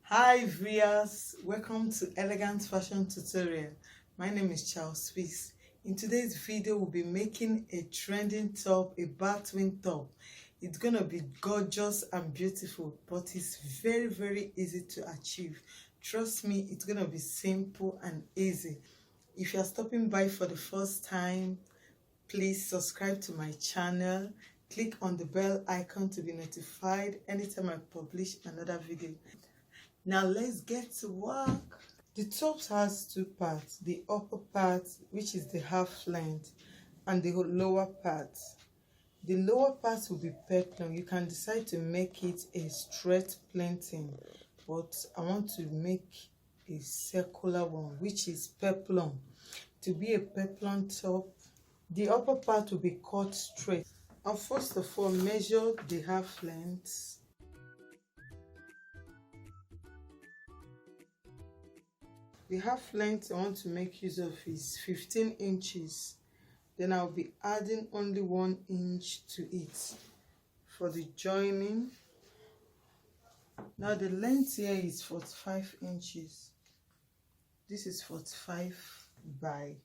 Hi viewers, welcome to Elegant Fashion Tutorial. My name is Charles Swiss. In today's video, we'll be making a trending top, a batwing top. It's gonna be gorgeous and beautiful, but it's very easy to achieve. Trust me, it's gonna be simple and easy. If you're stopping by for the first time, please subscribe to my channel. Click on the bell icon to be notified anytime I publish another video. Now let's get to work. The top has two parts, the upper part, which is the half length, and the lower part. The lower part will be peplum. You can decide to make it a straight planting, but I want to make a circular one, which is peplum. To be a peplum top, the upper part will be cut straight. I'll first of all measure the half length. The half length I want to make use of is 15 inches. Then I'll be adding only 1 inch to it for the joining. Now the length here is 45 inches. This is 45 by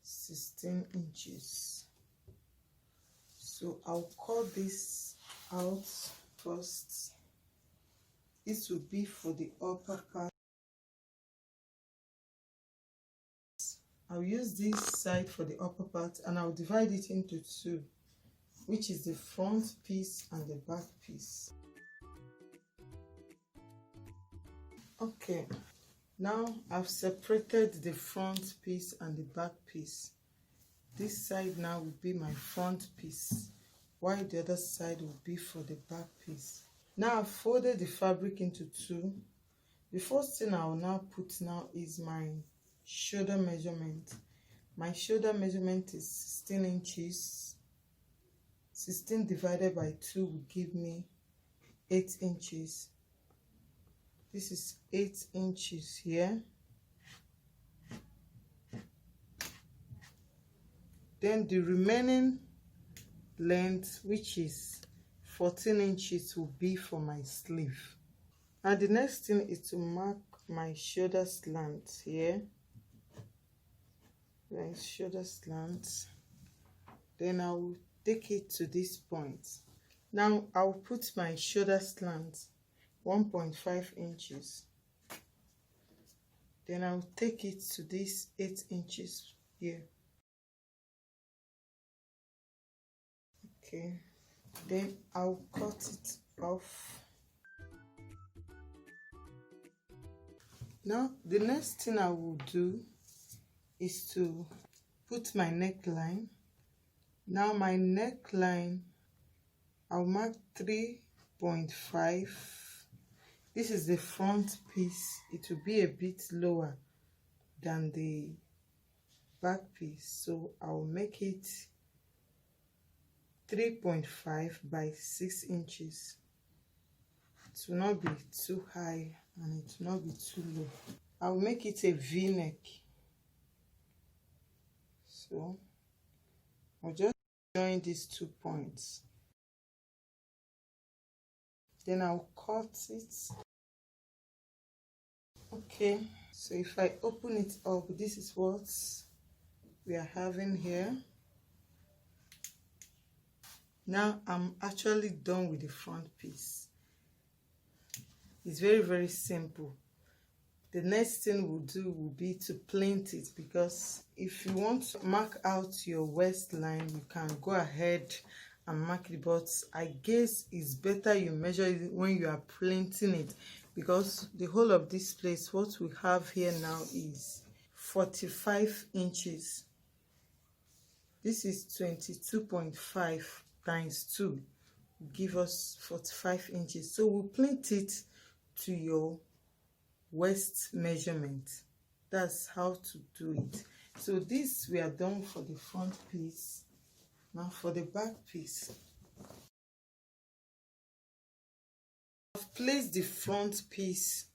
16 inches. So I'll cut this out first. This will be for the upper part. I'll use this side for the upper part and I'll divide it into two, which is the front piece and the back piece. Okay, now I've separated the front piece and the back piece. This side now will be my front piece, while the other side will be for the back piece. Now I've folded the fabric into two. The first thing I will now put now is my shoulder measurement. My shoulder measurement is 16 inches. 16 divided by 2 will give me 8 inches. This is 8 inches here. Then the remaining length, which is 14 inches, will be for my sleeve. And the next thing is to mark my shoulder slant here. Nice shoulder slant. Then I will take it to this point. Now I'll put my shoulder slant 1.5 inches. Then I'll take it to this 8 inches here. Okay. Then I'll cut it off. Now the next thing I will do is to put my neckline. Now my neckline, I'll mark 3.5. This is the front piece. It will be a bit lower than the back piece, so I'll make it 3.5 by 6 inches. It will not be too high and it will not be too low. I'll make it a V-neck. So I'll just join these 2 points. Then I'll cut it. Okay, so if I open it up, this is what we are having here. Now I'm actually done with the front piece. It's very simple. The next thing we'll do will be to plait it, because if you want to mark out your waistline, you can go ahead and mark it, but I guess it's better you measure it when you are plaiting it, because the whole of this place, what we have here now is 45 inches. This is 22.5 times 2 will give us 45 inches. So we'll plait it to your waist measurement. That's how to do it. So this we are done for the front piece. Now for the back piece, I've placed the front piece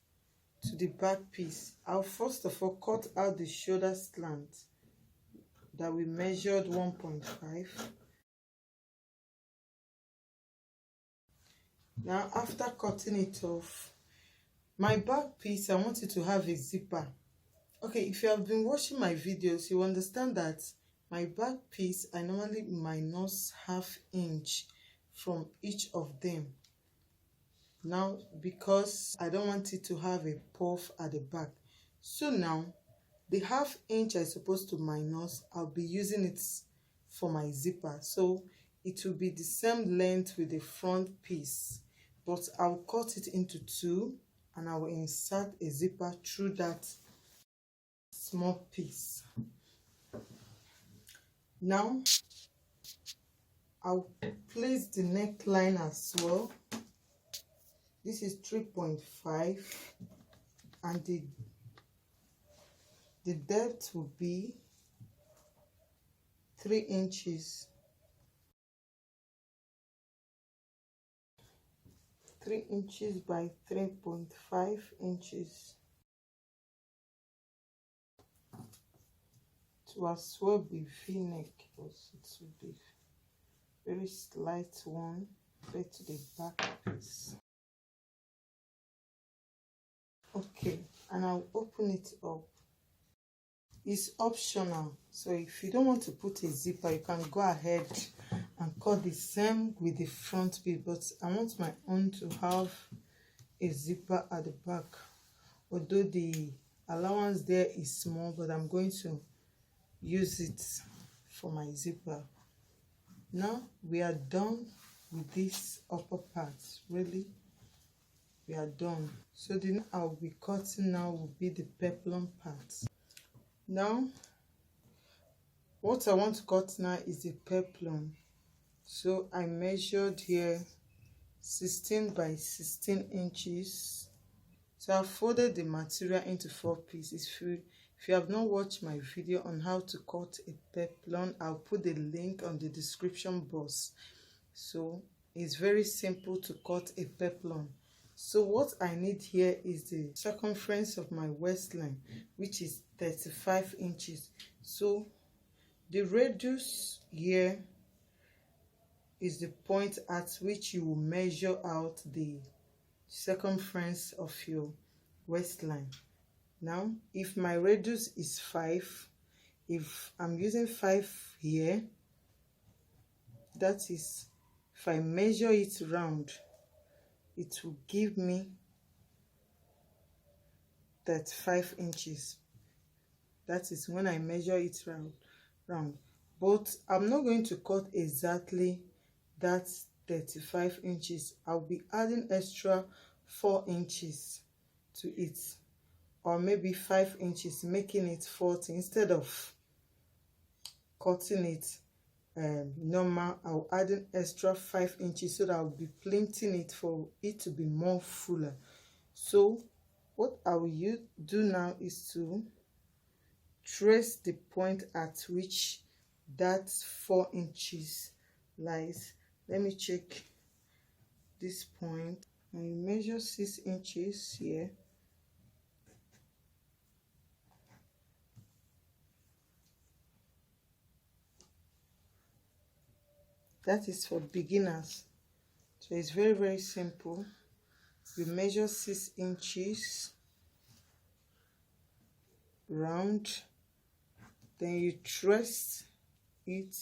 to the back piece. I'll first of all cut out the shoulder slant that we measured 1.5. Now after cutting it off, My back piece, I want it to have a zipper. Okay, if you have been watching my videos, you understand that my back piece, I normally minus ½ inch from each of them. Now, because I don't want it to have a puff at the back, so now the ½ inch I supposed to minus, I'll be using it for my zipper. So it will be the same length with the front piece, but I'll cut it into two and I will insert a zipper through that small piece. Now I'll place the neckline as well. This is 3.5 and the depth will be 3 inches. 3 inches by 3.5 inches. It will as well be V-neck, because it will be very slight one compared to the back piece. Okay, and I'll open it up. It's optional, so if you don't want to put a zipper, you can go ahead and cut the same with the front piece, but I want my own to have a zipper at the back, although the allowance there is small, but I'm going to use it for my zipper. Now we are done with this upper part. Really, we are done. So the next I'll be cutting now will be the peplum part. Now what I want to cut now is the peplum. So I measured here 16 by 16 inches. So I folded the material into 4 pieces. If you have not watched my video on how to cut a peplum, I'll put the link on the description box. So it's very simple to cut a peplum. So what I need here is the circumference of my waistline, which is 35 inches. So the radius here is the point at which you will measure out the circumference of your waistline. Now, if my radius is 5, if I'm using 5 here, that is, if I measure it round, it will give me 35 inches. That is when I measure it round. But I'm not going to cut exactly that 35 inches. I'll be adding extra 4 inches to it, or maybe 5 inches, making it 40. Instead of cutting it normal, I'll add an extra 5 inches so that I'll be plinting it for it to be more fuller. So what I will do now is to trace the point at which that 4 inches lies. Let me check this point. I measure 6 inches here. That is for beginners. So it's very, very simple. You measure 6 inches round, then you trace it.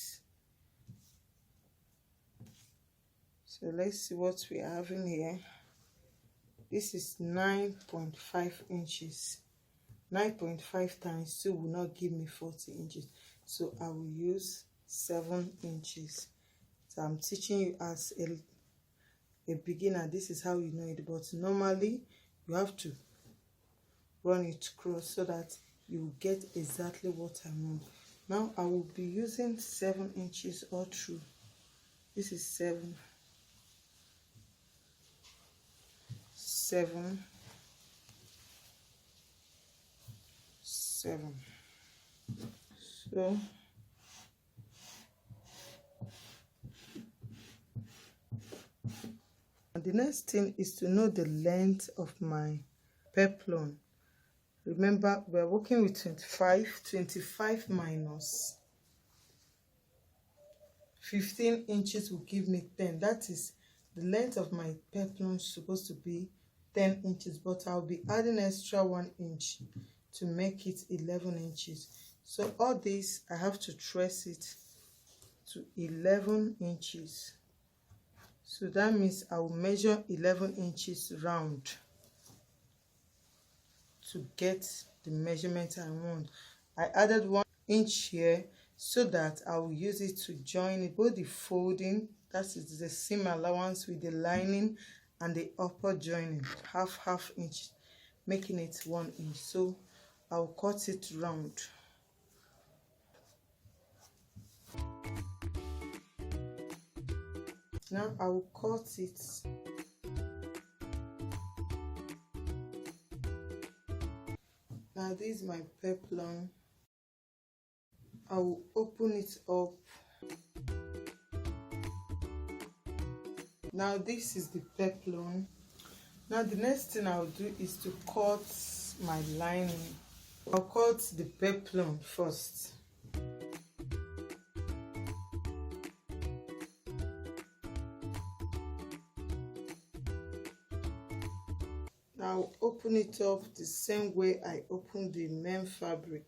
So let's see what we are having here. This is 9.5 inches. 9.5 times 2 will not give me 40 inches. So I will use 7 inches. So I'm teaching you as a beginner. This is how you know it. But normally you have to run it cross so that you will get exactly what I want. Now I will be using 7 inches all through. This is 7. 7. 7. So the next thing is to know the length of my peplum. Remember, we're working with 25. 25 minus 15 inches will give me 10. That is, the length of my peplum is supposed to be 10 inches, but I'll be adding extra 1 inch to make it 11 inches. So all this I have to trace it to 11 inches. So that means I will measure 11 inches round to get the measurement I want. I added 1 inch here so that I will use it to join it, both the folding, that is the seam allowance, with the lining and the upper joining, half inch, making it 1 inch. So I'll cut it round. Now I will cut it. Now this is my peplum. I will open it up. Now this is the peplum. Now the next thing I'll do is to cut my lining. I'll cut the peplum first. Now open it up the same way I opened the main fabric.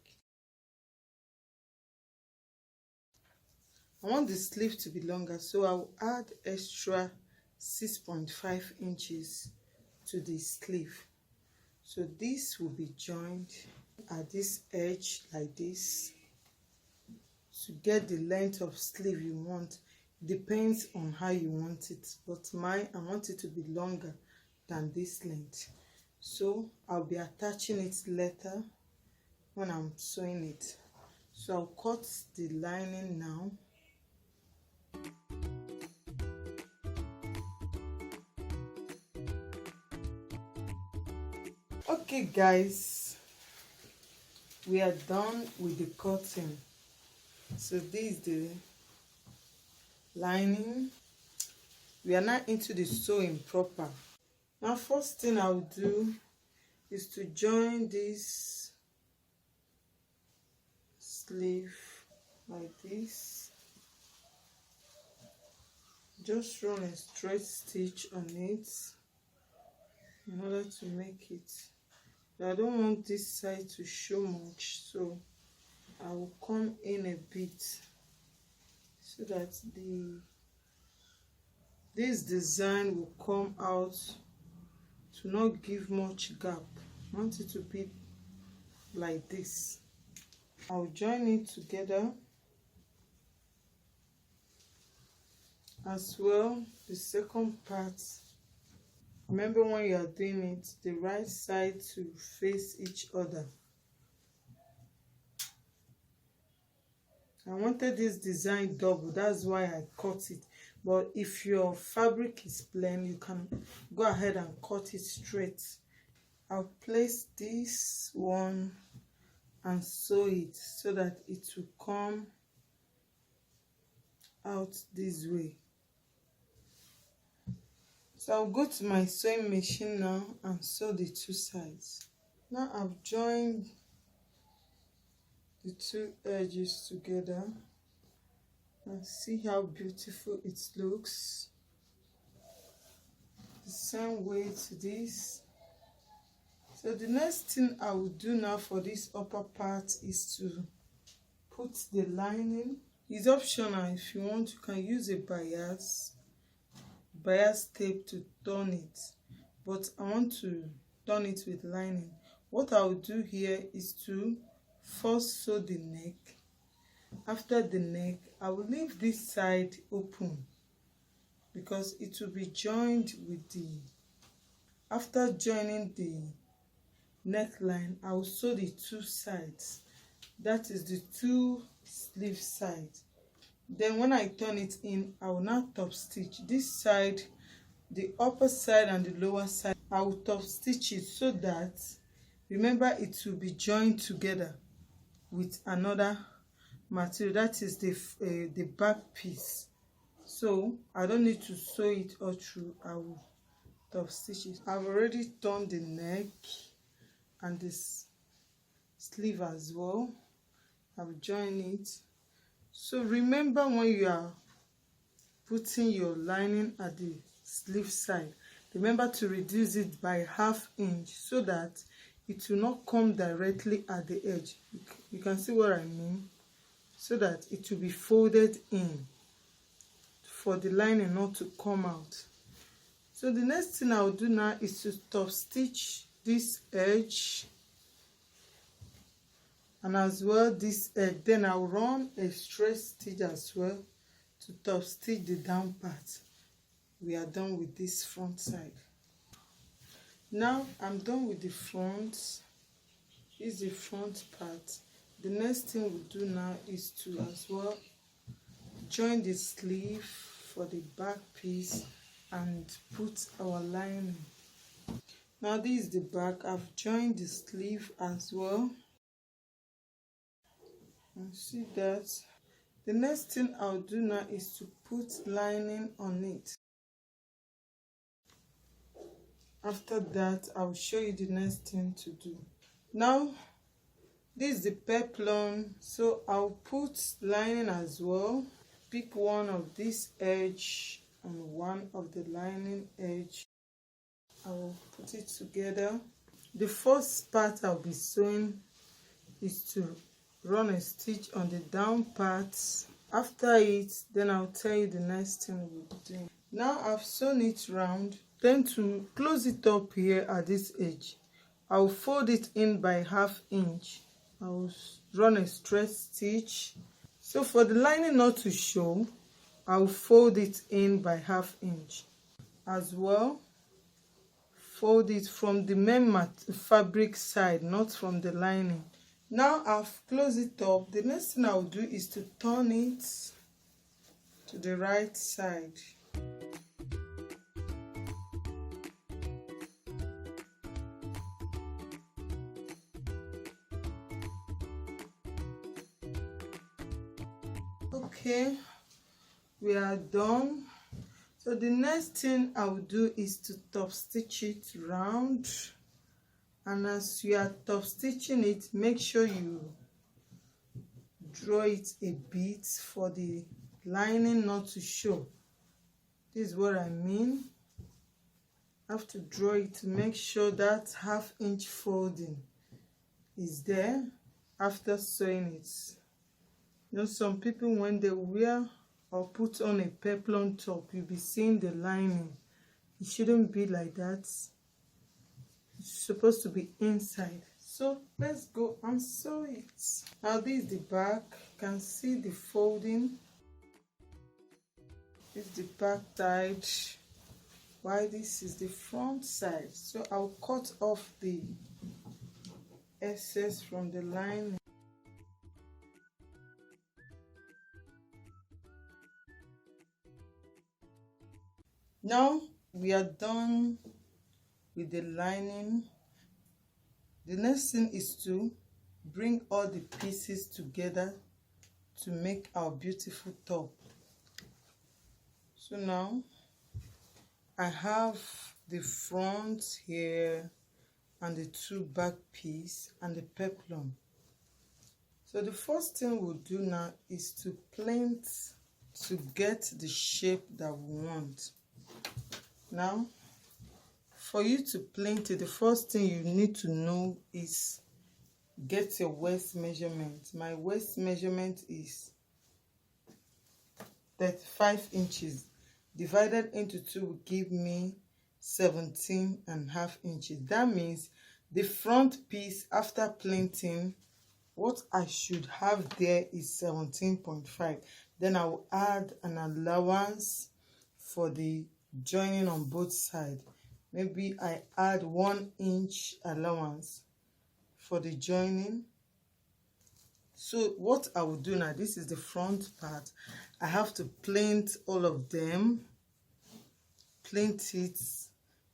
I want the sleeve to be longer, so I'll add extra 6.5 inches to the sleeve. So this will be joined at this edge like this. To get the length of sleeve you want, depends on how you want it, but mine, I want it to be longer than this length. So I'll be attaching it later when I'm sewing it. So I'll cut the lining now. Okay guys, we are done with the cutting. So this is the lining. We are now into the sewing proper. Now first thing I'll do is to join this sleeve like this. Just run a straight stitch on it in order to make it. I don't want this side to show much, so I will come in a bit so that this design will come out to not give much gap. I want it to be like this. I'll join it together as well. The second part, remember when you are doing it, the right side to face each other. I wanted this design double, that's why I cut it. But if your fabric is plain, you can go ahead and cut it straight. I'll place this one and sew it so that it will come out this way. So I'll go to my sewing machine now and sew the two sides. Now I've joined the two edges together and see how beautiful it looks. The same way to this. So the next thing I will do now for this upper part is to put the lining. It's optional. If you want, you can use a bias tape to turn it, but I want to turn it with lining. What I will do here is to first sew the neck. After the neck, I will leave this side open because it will be joined with the, after joining the neckline, I will sew the two sides, that is the two sleeve sides. Then when I turn it in, I will now top stitch this side, the upper side and the lower side. I will top stitch it so that, remember, it will be joined together with another material, that is the back piece. So I don't need to sew it all through. I will top stitch it. I've already turned the neck and this sleeve as well. I've joined it. So remember, when you are putting your lining at the sleeve side, remember to reduce it by 1/2 inch so that it will not come directly at the edge. You can see what I mean, so that it will be folded in for the lining not to come out. So the next thing I'll do now is to top stitch this edge and as well this edge. Then I'll run a straight stitch as well to top stitch the down part. We are done with this front side. Now I'm done with the front. This is the front part. The next thing we'll do now is to as well join the sleeve for the back piece and put our lining. Now this is the back. I've joined the sleeve as well. You see that. The next thing I'll do now is to put lining on it. After that, I'll show you the next thing to do. Now this is the peplum, so I'll put lining as well. Pick one of this edge and one of the lining edge. I will put it together. The first part I'll be sewing is to run a stitch on the down parts. After it, then I'll tell you the next thing we'll do. Now I've sewn it round. Then to close it up here at this edge, I'll fold it in by 1/2 inch. I'll run a straight stitch. So for the lining not to show, I'll fold it in by 1/2 inch. As well, fold it from the main fabric side, not from the lining. Now I've closed it up. The next thing I'll do is to turn it to the right side. Okay, we are done. So the next thing I'll do is to top stitch it round, and as you are top stitching it, make sure you draw it a bit for the lining not to show. This is what I mean. I have to draw it to make sure that 1/2 inch folding is there after sewing it. You know, some people when they wear or put on a peplum top, you'll be seeing the lining. It shouldn't be like that. It's supposed to be inside. So let's go and sew it. Now this is the back. You can see the folding. This is the back side, while this is the front side. So I'll cut off the excess from the lining. Now we are done with the lining. The next thing is to bring all the pieces together to make our beautiful top. So now I have the front here and the 2 back pieces and the peplum. So the first thing we'll do now is to plait to get the shape that we want. Now, for you to plait it, the first thing you need to know is get your waist measurement. My waist measurement is 35 inches. Divided into 2 will give me 17.5 inches. That means the front piece after plaiting, what I should have there is 17.5. Then I will add an allowance for the joining on both sides. Maybe I add 1 inch allowance for the joining. So what I will do now, this is the front part. I have to plait all of them, plait it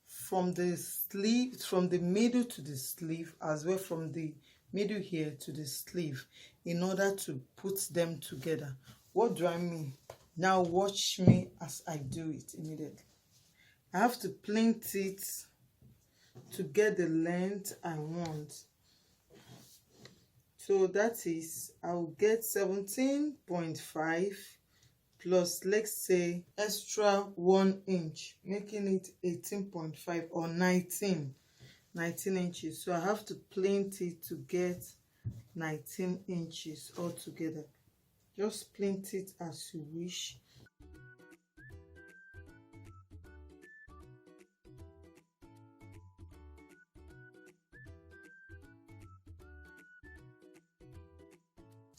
from the sleeve, from the middle to the sleeve, as well from the middle here to the sleeve, in order to put them together. What do I mean? Now watch me as I do it immediately. I have to plait it to get the length I want. So that is, I will get 17.5 plus, let's say, extra 1 inch, making it 18.5 or 19 inches. So I have to plait it to get 19 inches altogether. Just plait it as you wish.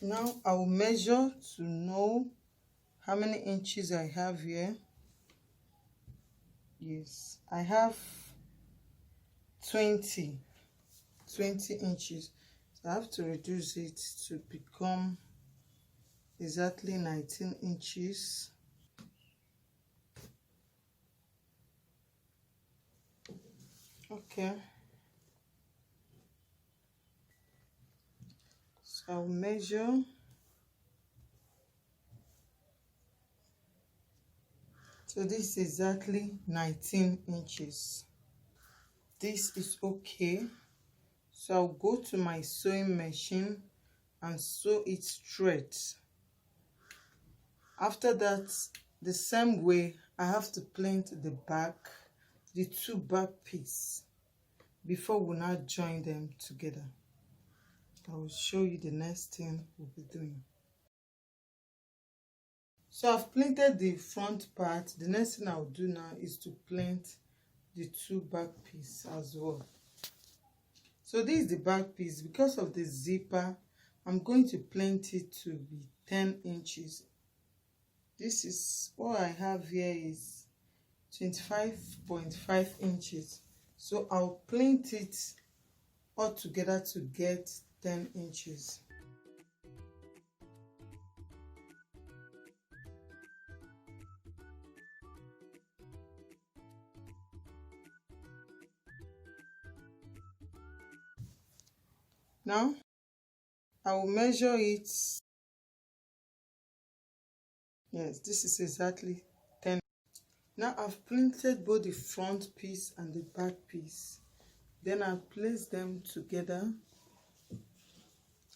Now I will measure to know how many inches I have here. Yes, I have 20 inches. So I have to reduce it to become exactly 19 inches. Okay, so I'll measure. So this is exactly 19 inches. This is okay. So I'll go to my sewing machine and sew it straight. After that, the same way, I have to plait the back, the two back pieces, before we now join them together. I will show you the next thing we'll be doing. So I've plaited the front part. The next thing I'll do now is to plait the two back pieces as well. So this is the back piece. Because of the zipper, I'm going to plait it to be 10 inches. This is what I have here is 25.5 inches. So I'll plait it all together to get 10 inches. Now I will measure it. Yes, this is exactly 10. Now I've plaited both the front piece and the back piece. Then I'll place them together,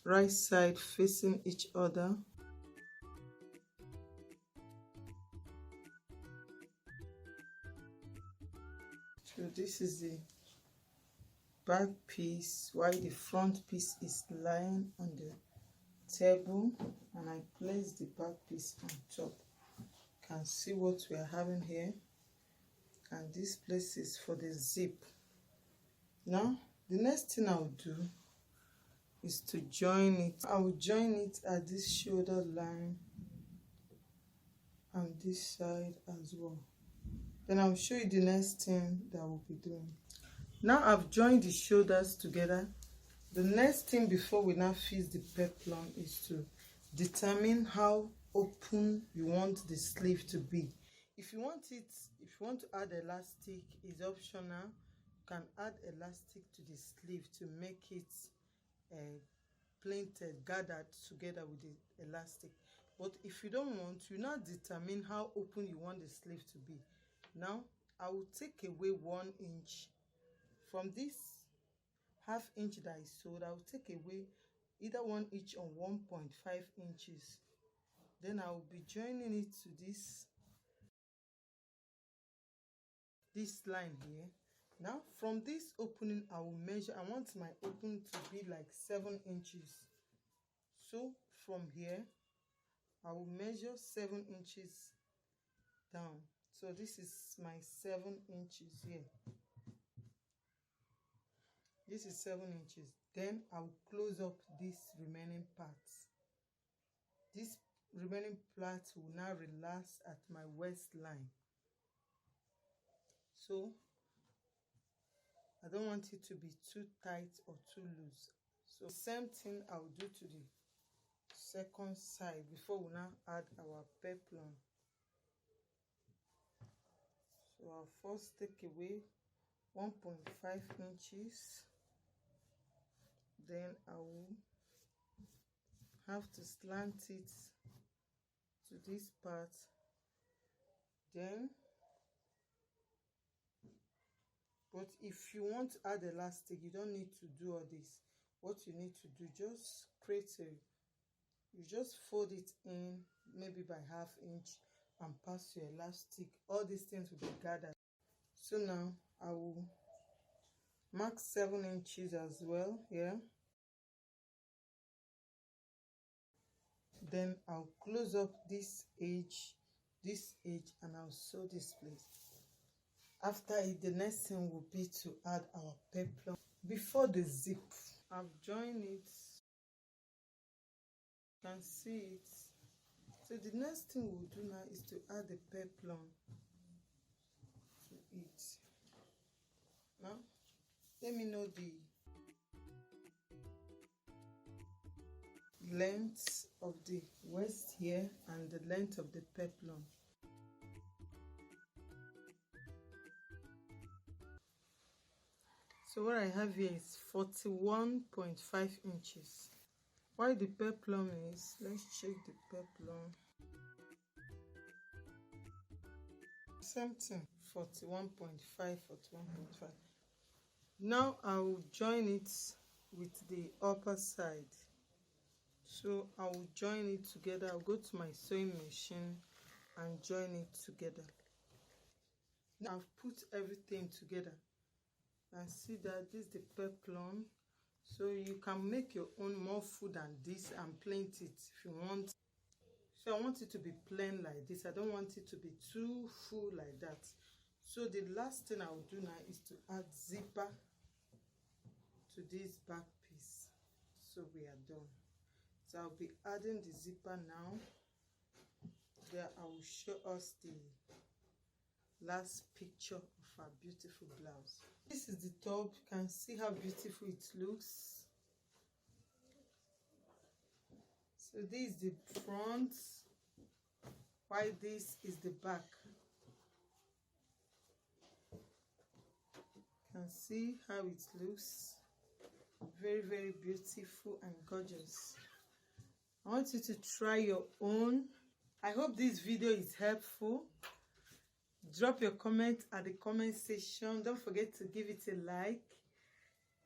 right side facing each other. So this is the back piece, while the front piece is lying on the table, and I place the back piece on top. You can see what we are having here, and this place is for the zip. Now the next thing I'll do is to join it. I will join it at this shoulder line and this side as well. Then I'll show you the next thing that we'll be doing. Now I've joined the shoulders together. The next thing before we now fix the peplum is to determine how open you want the sleeve to be. If you want to add elastic, it's optional. You can add elastic to the sleeve to make it plaited, gathered together with the elastic. But if you don't want, you now determine how open you want the sleeve to be. Now I will take away 1 inch from this ½ inch that I sewed. I will take away either 1 inch or 1.5 inches. Then I will be joining it to this line here. Now from this opening, I will measure. I want my opening to be like 7 inches. So from here, I will measure 7 inches down. So this is my 7 inches here. This is 7 inches. Then I will close up this remaining parts. This remaining part will now relax at my waistline. So I don't want it to be too tight or too loose. So same thing I will do to the second side before we now add our peplum. So I'll first take away 1.5 inches. Then I will have to slant it to this part. Then, but if you want to add elastic, you don't need to do all this. What you need to do, just create you just fold it in maybe by 1/2 inch and pass your elastic. All these things will be gathered. So now I will mark 7 inches as well here. Then I'll close up this edge, and I'll sew this place. After it, the next thing will be to add our peplum. Before the zip, I've joined it. You can see it. So the next thing we'll do now is to add the peplum to it. Now, let me know the length of the waist here and the length of the peplum. So what I have here is 41.5 inches. Why the peplum is, let's check the peplum. Same thing, 41.5, 41.5. Now I will join it with the upper side. So I will join it together. I'll go to my sewing machine and join it together. Now I've put everything together. And see that this is the peplum. So you can make your own more full than this and plain it if you want. So I want it to be plain like this. I don't want it to be too full like that. So the last thing I will do now is to add zipper to this back piece. So we are done. So I'll be adding the zipper now. There I will show us the last picture of our beautiful blouse. This is the top. You can see how beautiful it looks. So this is the front, while this is the back. You can see how it looks. Very, very beautiful and gorgeous. I want you to try your own. I hope this video is helpful. Drop your comment at the comment section. Don't forget to give it a like.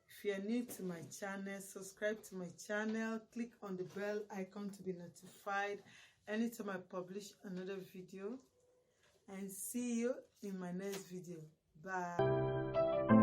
If you are new to my channel, subscribe to my channel. Click on the bell icon to be notified anytime I publish another video. And see you in my next video. Bye.